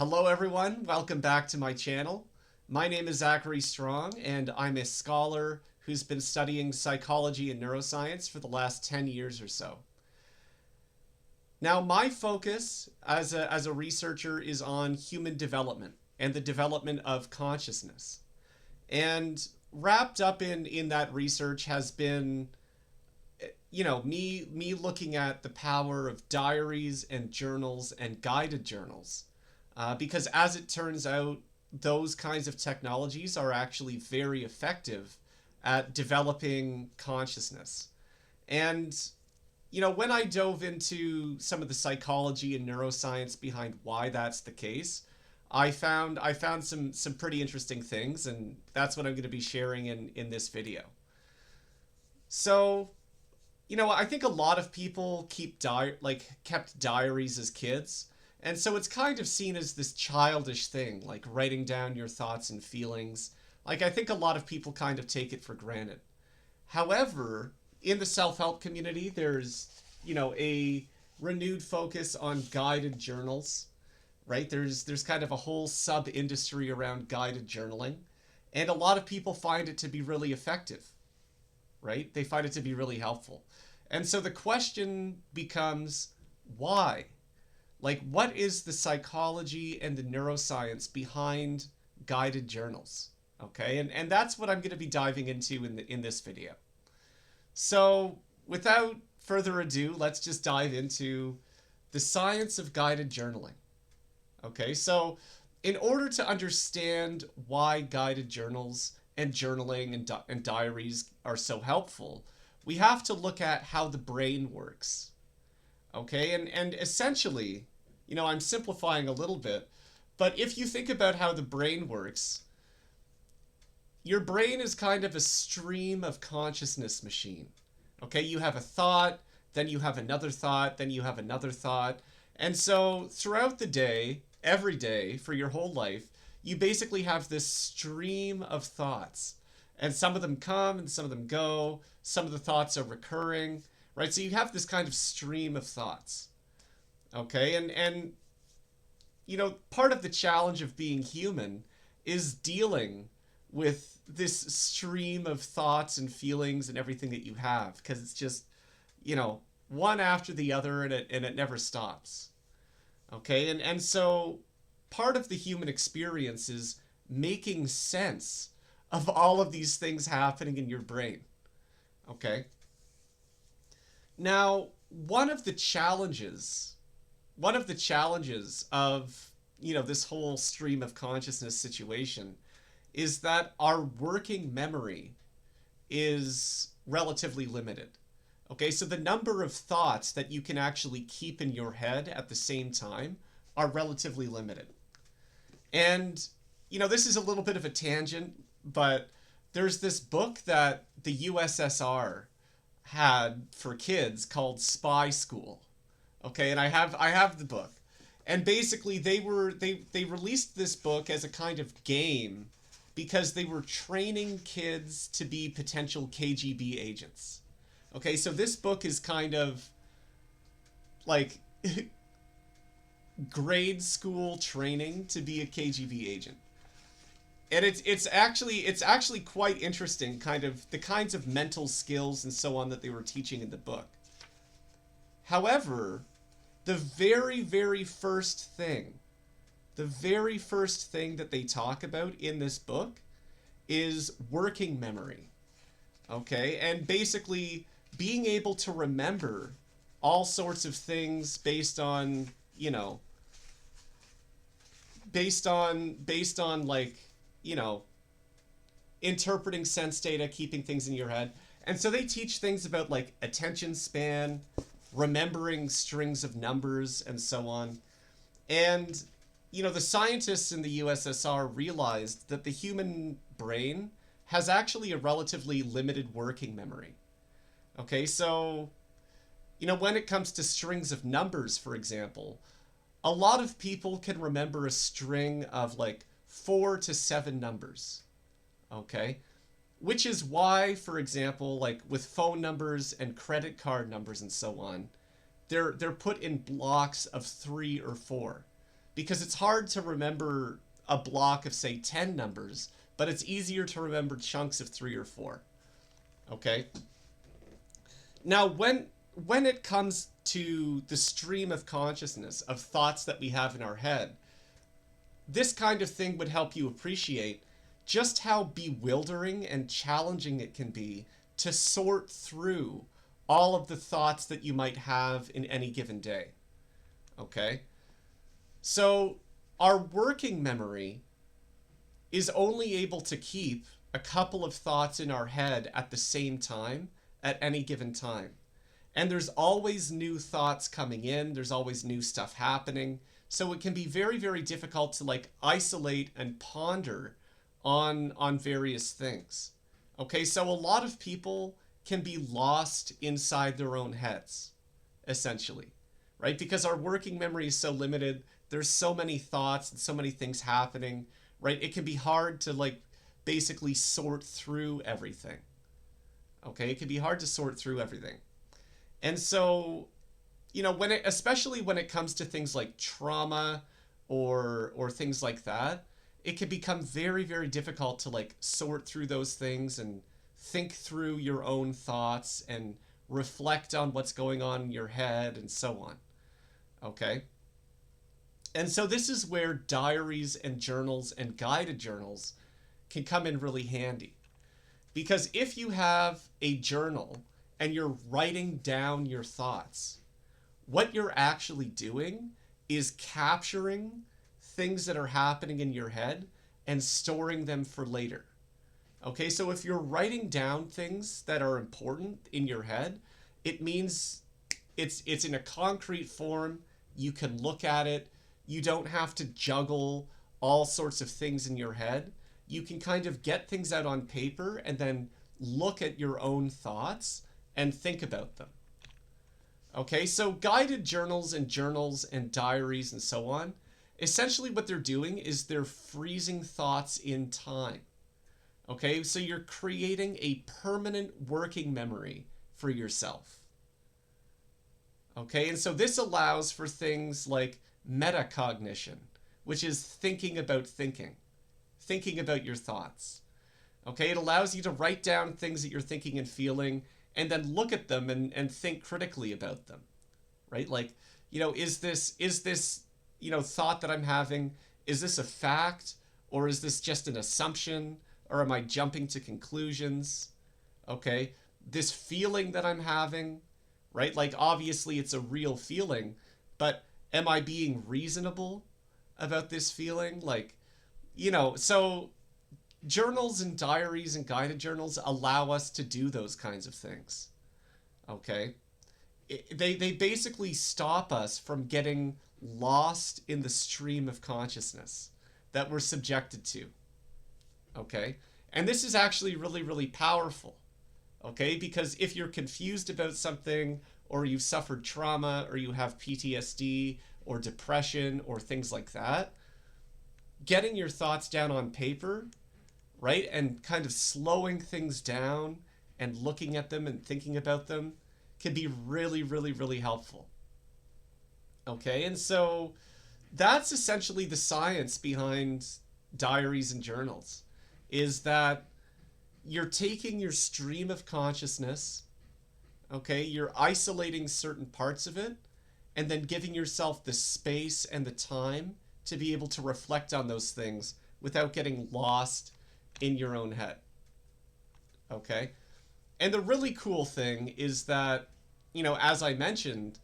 Hello everyone, welcome back to my channel. My name is Zachary Strong and I'm a scholar who's been studying psychology and neuroscience for the last 10 years or so. Now my focus as a researcher is on human development and the development of consciousness. And wrapped up in that research has been me looking at the power of diaries and journals and guided journals. Because as it turns out, those kinds of technologies are actually very effective at developing consciousness. And, when I dove into some of the psychology and neuroscience behind why that's the case, I found some pretty interesting things, and that's what I'm going to be sharing in this video. So, I think a lot of people kept diaries as kids. And so it's kind of seen as this childish thing, like writing down your thoughts and feelings. Like I think a lot of people kind of take it for granted. However, in the self-help community, there's, a renewed focus on guided journals, right? There's kind of a whole sub-industry around guided journaling, and a lot of people find it to be really effective, right? They find it to be really helpful. And so the question becomes, why? Like, what is the psychology and the neuroscience behind guided journals? Okay, and that's what I'm going to be diving into in this video. So, without further ado, let's just dive into the science of guided journaling. Okay, so in order to understand why guided journals and journaling and diaries are so helpful, we have to look at how the brain works. Okay, and essentially, I'm simplifying a little bit, but if you think about how the brain works, your brain is kind of a stream of consciousness machine. Okay, you have a thought, then you have another thought, then you have another thought. And so throughout the day, every day, for your whole life, you basically have this stream of thoughts. And some of them come and some of them go. Some of the thoughts are recurring, right? So you have this kind of stream of thoughts. Okay, and part of the challenge of being human is dealing with this stream of thoughts and feelings and everything that you have, because it's just, one after the other, and it never stops. Okay, and so part of the human experience is making sense of all of these things happening in your brain. Okay. Now, one of the challenges of this whole stream of consciousness situation is that our working memory is relatively limited. Okay, so the number of thoughts that you can actually keep in your head at the same time are relatively limited. And this is a little bit of a tangent, but there's this book that the USSR had for kids called Spy School. Okay, and I have the book. And basically they released this book as a kind of game because they were training kids to be potential KGB agents. Okay, so this book is kind of like grade school training to be a KGB agent. And it's actually quite interesting, kind of the kinds of mental skills and so on that they were teaching in the book. However, the very first thing that they talk about in this book is working memory. Okay, and basically being able to remember all sorts of things based on like interpreting sense data, keeping things in your head. And so they teach things about like attention span, remembering strings of numbers, and so on. And the scientists in the USSR realized that the human brain has actually a relatively limited working memory. Okay, so when it comes to strings of numbers, for example, a lot of people can remember a string of like 4 to 7 numbers. Okay, which is why, for example, like with phone numbers and credit card numbers and so on, they're put in blocks of 3 or 4. because it's hard to remember a block of, say, 10 numbers, but it's easier to remember chunks of 3 or 4. Okay? Now, when it comes to the stream of consciousness of thoughts that we have in our head, this kind of thing would help you appreciate just how bewildering and challenging it can be to sort through all of the thoughts that you might have in any given day. Okay? So, our working memory is only able to keep a couple of thoughts in our head at the same time at any given time. And there's always new thoughts coming in, there's always new stuff happening. So it can be very, very difficult to like isolate and ponder on various things. Okay, so a lot of people can be lost inside their own heads, essentially, right? Because our working memory is so limited, there's so many thoughts and so many things happening, right? It can be hard to like basically sort through everything. Okay, it can be hard to sort through everything. And so, especially when it comes to things like trauma or things like that, it can become very, very difficult to like sort through those things and think through your own thoughts and reflect on what's going on in your head and so on. Okay? And so this is where diaries and journals and guided journals can come in really handy. Because if you have a journal and you're writing down your thoughts, what you're actually doing is capturing things that are happening in your head and storing them for later. Okay, so if you're writing down things that are important in your head, it means it's in a concrete form. You can look at it. You don't have to juggle all sorts of things in your head. You can kind of get things out on paper and then look at your own thoughts and think about them. Okay, so guided journals and diaries and so on, essentially what they're doing is they're freezing thoughts in time. Okay, so you're creating a permanent working memory for yourself. Okay, and so this allows for things like metacognition, which is thinking about your thoughts. Okay, it allows you to write down things that you're thinking and feeling and then look at them and think critically about them. Right? Like, is this thought that I'm having, is this a fact or is this just an assumption or am I jumping to conclusions? Okay? This feeling that I'm having, right? Like obviously it's a real feeling, but am I being reasonable about this feeling? Like, so journals and diaries and guided journals allow us to do those kinds of things. Okay? They basically stop us from getting lost in the stream of consciousness that we're subjected to. Okay? And this is actually really, really powerful. Okay? Because if you're confused about something, or you've suffered trauma, or you have PTSD, or depression, or things like that, getting your thoughts down on paper, right, and kind of slowing things down and looking at them and thinking about them can be really, really, really helpful. Okay, and so that's essentially the science behind diaries and journals, is that you're taking your stream of consciousness, okay, you're isolating certain parts of it, and then giving yourself the space and the time to be able to reflect on those things without getting lost in your own head. Okay? And the really cool thing is that, as I mentioned,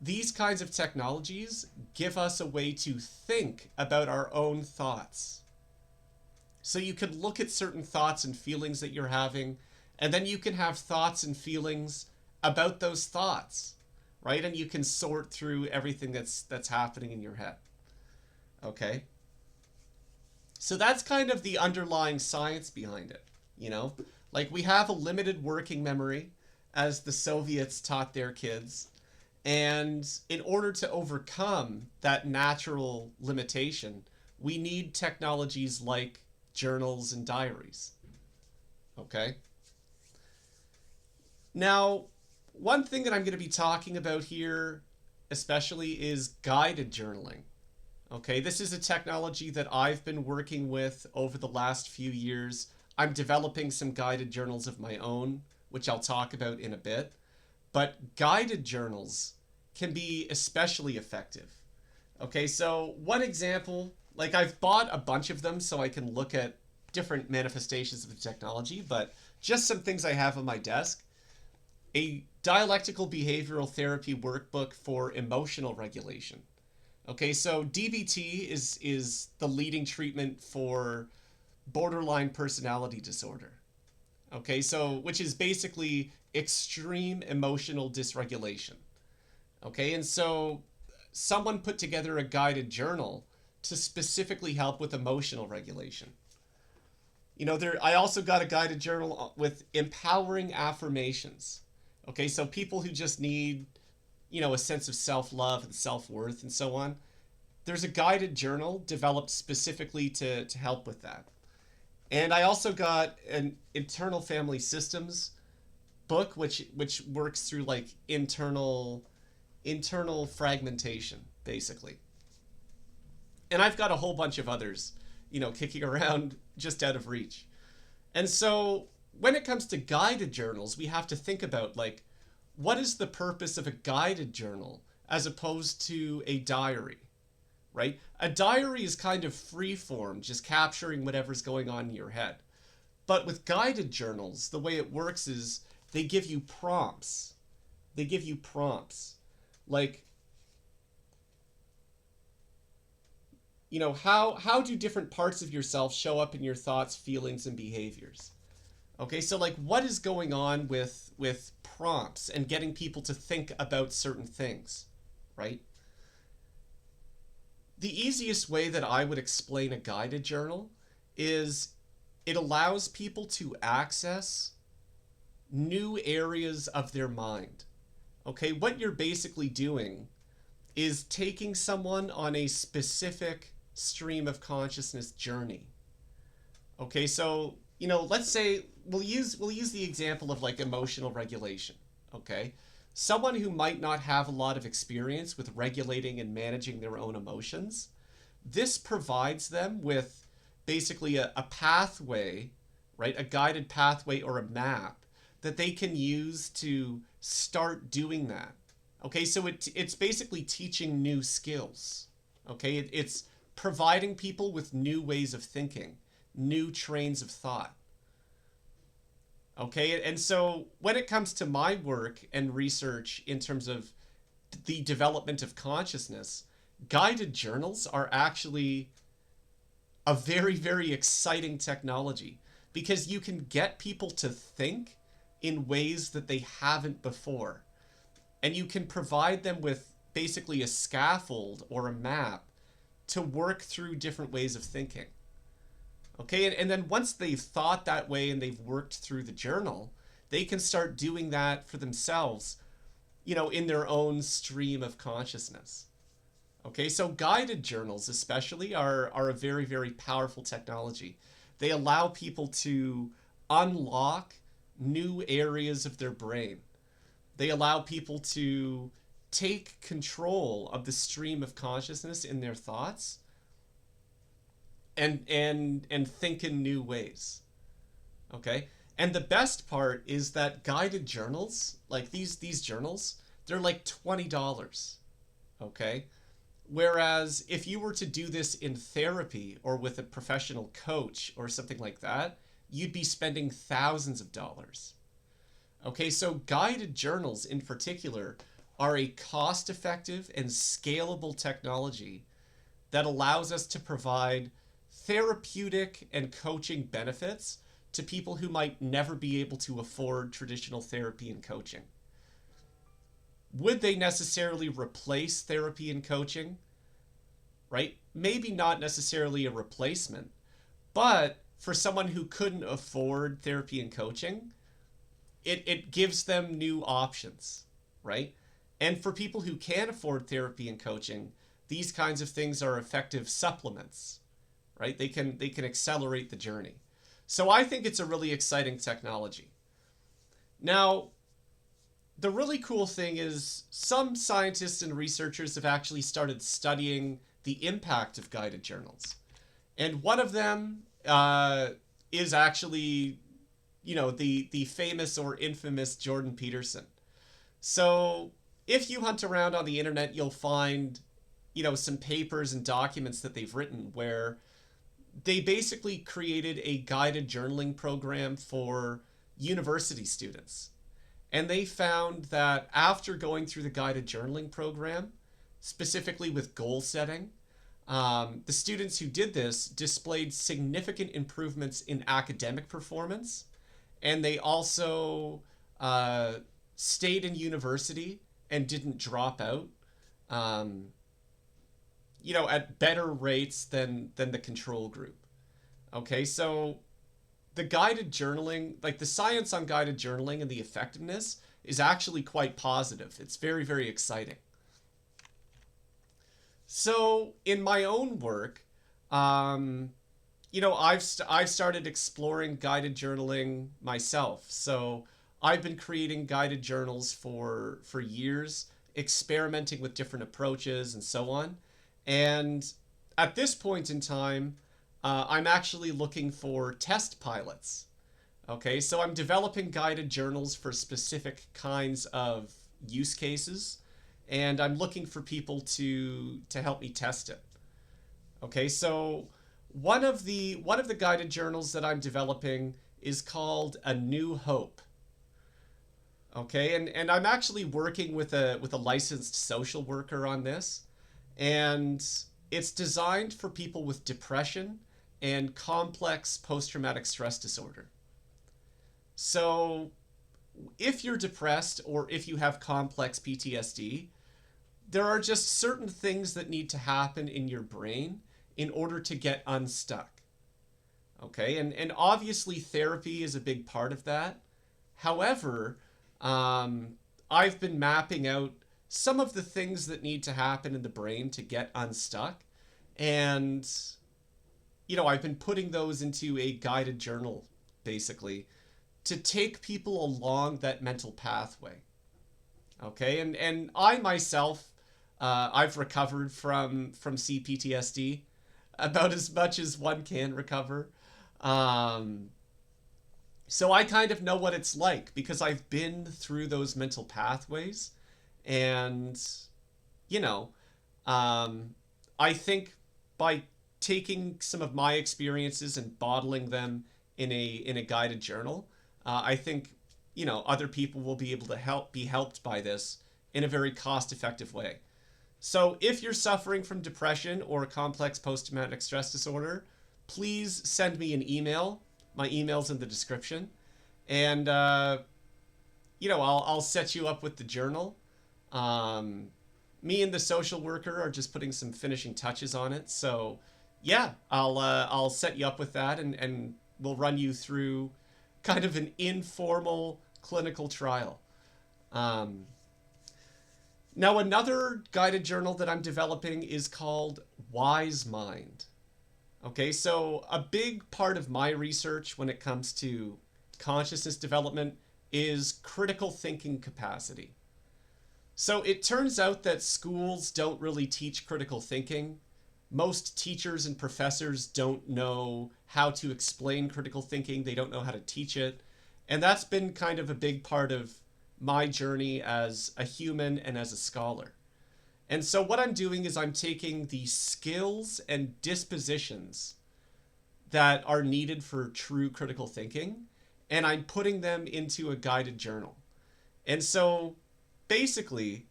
these kinds of technologies give us a way to think about our own thoughts. So you can look at certain thoughts and feelings that you're having, and then you can have thoughts and feelings about those thoughts, right? And you can sort through everything that's happening in your head. Okay? So that's kind of the underlying science behind it, Like we have a limited working memory, as the Soviets taught their kids. And in order to overcome that natural limitation, we need technologies like journals and diaries. Okay? Now, one thing that I'm going to be talking about here, especially, is guided journaling. Okay, this is a technology that I've been working with over the last few years. I'm developing some guided journals of my own, which I'll talk about in a bit. But guided journals can be especially effective. Okay, so one example, like I've bought a bunch of them so I can look at different manifestations of the technology, but just some things I have on my desk. A dialectical behavioral therapy workbook for emotional regulation. Okay, so DBT is the leading treatment for borderline personality disorder. Okay, so which is basically extreme emotional dysregulation. Okay, and so someone put together a guided journal to specifically help with emotional regulation. There I also got a guided journal with empowering affirmations. Okay, so people who just need, a sense of self-love and self-worth and so on. There's a guided journal developed specifically to help with that. And I also got an internal family systems book which works through like internal fragmentation basically. And I've got a whole bunch of others, kicking around just out of reach. And so when it comes to guided journals, we have to think about like what is the purpose of a guided journal as opposed to a diary, right? A diary is kind of free form, just capturing whatever's going on in your head. But with guided journals, the way it works is they give you prompts. They give you prompts. Like, how do different parts of yourself show up in your thoughts, feelings, and behaviors? Okay, so like what is going on with prompts and getting people to think about certain things, right? The easiest way that I would explain a guided journal is it allows people to access new areas of their mind. Okay, what you're basically doing is taking someone on a specific stream of consciousness journey. Okay, so, let's say we'll use the example of like emotional regulation, okay? Someone who might not have a lot of experience with regulating and managing their own emotions, this provides them with basically a pathway, right? A guided pathway or a map that they can use to start doing that. Okay, so it's basically teaching new skills. Okay, it's providing people with new ways of thinking, new trains of thought. Okay, and so when it comes to my work and research in terms of the development of consciousness, guided journals are actually a very, very exciting technology because you can get people to think in ways that they haven't before. And you can provide them with basically a scaffold or a map to work through different ways of thinking. Okay, and then once they've thought that way and they've worked through the journal, they can start doing that for themselves, in their own stream of consciousness. Okay, so guided journals especially are a very, very powerful technology. They allow people to unlock new areas of their brain. They allow people to take control of the stream of consciousness in their thoughts and think in new ways. Okay? And the best part is that guided journals, like these journals, they're like $20. Okay? Whereas if you were to do this in therapy or with a professional coach or something like that, you'd be spending thousands of dollars. Okay, so guided journals in particular are a cost-effective and scalable technology that allows us to provide therapeutic and coaching benefits to people who might never be able to afford traditional therapy and coaching. Would they necessarily replace therapy and coaching? Right? Maybe not necessarily a replacement, but for someone who couldn't afford therapy and coaching, it gives them new options, right? And for people who can afford therapy and coaching, these kinds of things are effective supplements, right? They can accelerate the journey. So I think it's a really exciting technology. Now, the really cool thing is some scientists and researchers have actually started studying the impact of guided journals. And one of them is actually, the famous or infamous Jordan Peterson. So if you hunt around on the internet, you'll find, some papers and documents that they've written where they basically created a guided journaling program for university students. And they found that after going through the guided journaling program, specifically with goal setting, the students who did this displayed significant improvements in academic performance, and they also stayed in university and didn't drop out, um, at better rates than the control group. Okay, so the guided journaling, like the science on guided journaling and the effectiveness is actually quite positive. It's very, very exciting. So in my own work, I've started exploring guided journaling myself. So I've been creating guided journals for years, experimenting with different approaches and so on. And at this point in time, I'm actually looking for test pilots. Okay, so I'm developing guided journals for specific kinds of use cases, and I'm looking for people to help me test it. Okay, so one of the guided journals that I'm developing is called A New Hope. Okay, and I'm actually working with a licensed social worker on this, and it's designed for people with depression and complex post-traumatic stress disorder. So if you're depressed or if you have complex PTSD, there are just certain things that need to happen in your brain in order to get unstuck. Okay, and obviously therapy is a big part of that. However, I've been mapping out some of the things that need to happen in the brain to get unstuck. And, I've been putting those into a guided journal, basically, to take people along that mental pathway. Okay, and I myself, I've recovered from CPTSD about as much as one can recover. Um, so I kind of know what it's like because I've been through those mental pathways, and you know, um, I think by taking some of my experiences and bottling them in a guided journal, I think other people will be able to be helped by this in a very cost effective way. So if you're suffering from depression or a complex post-traumatic stress disorder, please send me an email. My email's in the description, and I'll set you up with the journal. Um, Me and the social worker are just putting some finishing touches on it. So yeah, I'll set you up with that, and we'll run you through kind of an informal clinical trial. Um, Now, another guided journal that I'm developing is called Wise Mind. Okay, so a big part of my research when it comes to consciousness development is critical thinking capacity. So it turns out that schools don't really teach critical thinking. Most teachers and professors don't know how to explain critical thinking, they don't know how to teach it. And that's been kind of a big part of my journey as a human and as a scholar. And so what I'm doing is I'm taking the skills and dispositions that are needed for true critical thinking, and I'm putting them into a guided journal. And so basically,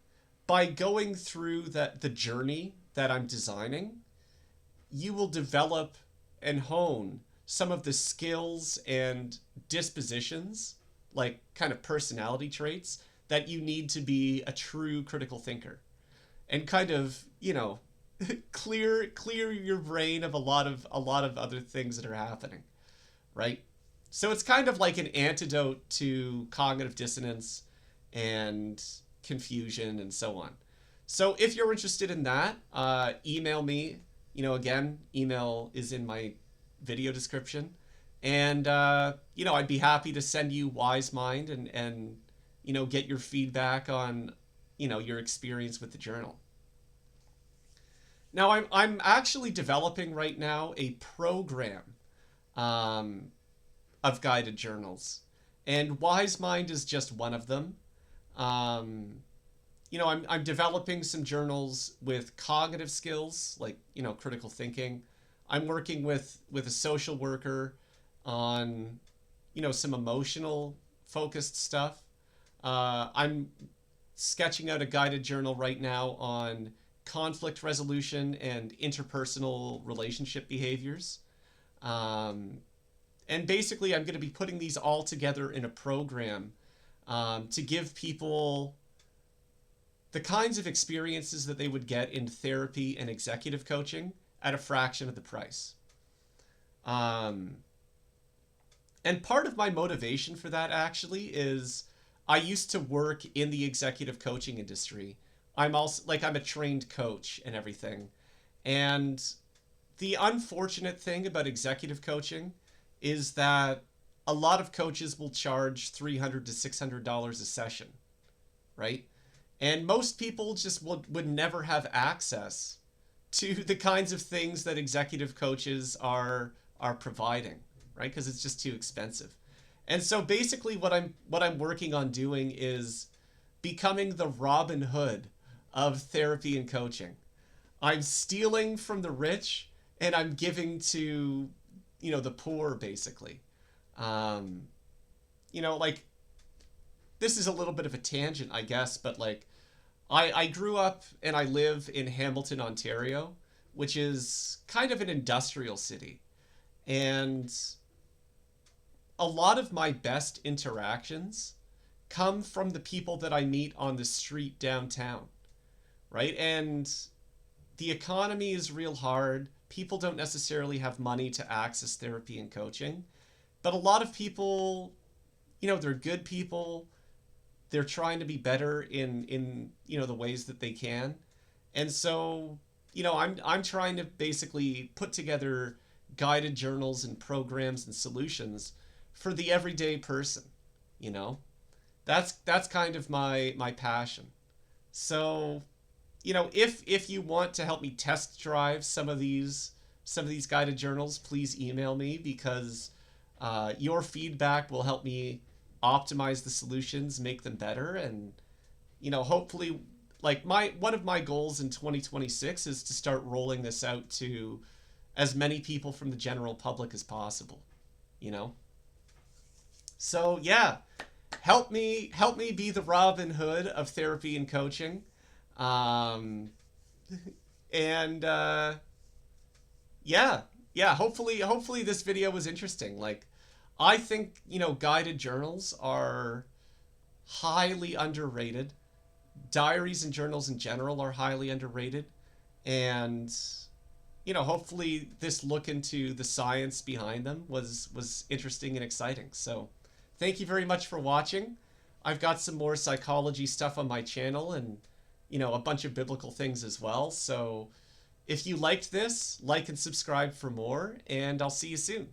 by going through the journey that I'm designing, you will develop and hone some of the skills and dispositions, like kind of personality traits that you need to be a true critical thinker, and kind of clear your brain of a lot of other things that are happening, right? So it's kind of like an antidote to cognitive dissonance and confusion and so on. So if you're interested in that, email me. Again, email is in my video description. And, I'd be happy to send you Wise Mind and get your feedback on, your experience with the journal. Now I'm actually developing right now a program um, of guided journals, and Wise Mind is just one of them. Um, I'm developing some journals with cognitive skills, like critical thinking. I'm working with a social worker on some emotional focused stuff. I'm sketching out a guided journal right now on conflict resolution and interpersonal relationship behaviors. Um, and basically, I'm going to be putting these all together in a program to give people the kinds of experiences that they would get in therapy and executive coaching at a fraction of the price. Um, and part of my motivation for that actually is I used to work in the executive coaching industry. I'm a trained coach and everything. And the unfortunate thing about executive coaching is that a lot of coaches will charge $300 to $600 a session, right? And most people just would never have access to the kinds of things that executive coaches are providing, right? Because it's just too expensive. And so basically what I'm working on doing is becoming the Robin Hood of therapy and coaching. I'm stealing from the rich and I'm giving to the poor basically. Um, like this is a little bit of a tangent, I guess, but like I grew up and I live in Hamilton, Ontario, which is kind of an industrial city. And a lot of my best interactions come from the people that I meet on the street downtown, right? And the economy is real hard. People don't necessarily have money to access therapy and coaching. But a lot of people, they're good people. They're trying to be better in the ways that they can. And so, I'm trying to basically put together guided journals and programs and solutions for the everyday person, you know. That's kind of my passion. So, if you want to help me test drive some of these guided journals, please email me because your feedback will help me optimize the solutions, make them better, and hopefully, like my one of my goals in 2026 is to start rolling this out to as many people from the general public as possible. You know, so yeah, help me be the Robin Hood of therapy and coaching. Um, and yeah, yeah. Hopefully this video was interesting. Like, I think guided journals are highly underrated. Diaries and journals in general are highly underrated, and hopefully this look into the science behind them was interesting and exciting. So, thank you very much for watching. I've got some more psychology stuff on my channel and a bunch of biblical things as well. So, if you liked this, like and subscribe for more, and I'll see you soon.